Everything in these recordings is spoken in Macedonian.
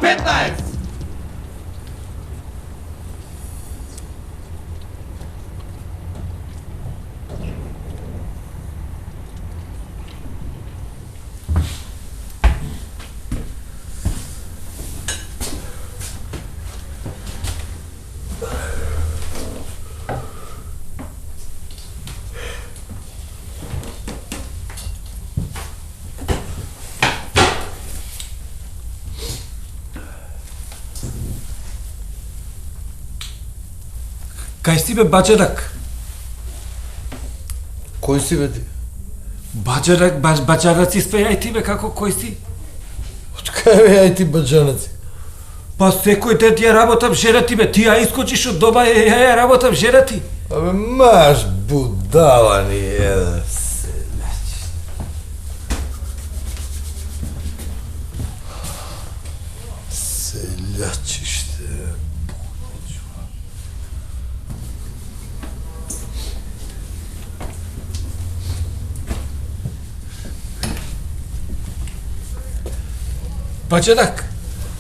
K15! Кај си бе, баџерак? Кој си бе ти? Баџерак, баџараци спејај ти бе, како кој си? Од кај бе ај ти баџанаци? Па секој ден ти ја работам жерати бе, ти ја искочиш од дома и ја работам жерати. Абе маш будала ни еден селјач. Селјачиште. Баџерак,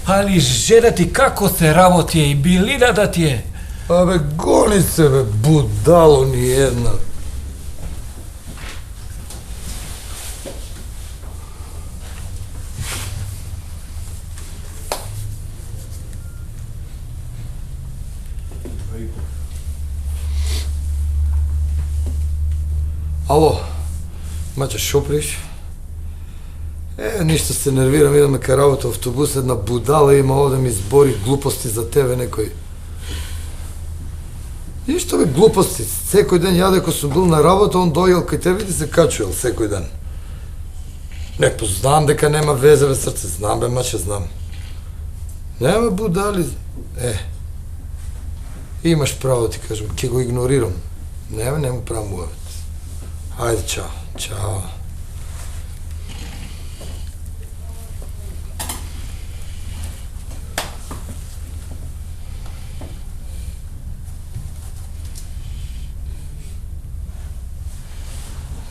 али жена ти како се работи и билина да ти е? Абе гони се бе, будало ни една. Ало, маче шоприш? Ништо се нервирам, идаме кај работа автобус, една будала има овде ми збори глупости за тебе некој. Ништо бе глупости, секој ден ја дека сум бил на работа, он дојел кај тебе и се качувал секој ден. Не познам дека нема везе бе срце, знам бе маче, знам. Нема будали, имаш право ти кажам, ќе го игнорирам. Нема право муавет. Ајде, чао, чао.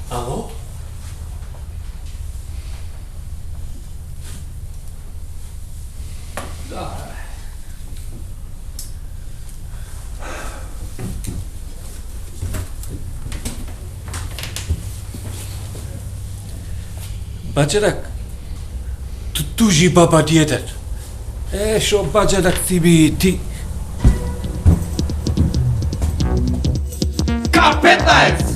Ало? Да. Баџерак, тужи баба диедер. Шо баџерак си би ти? K15!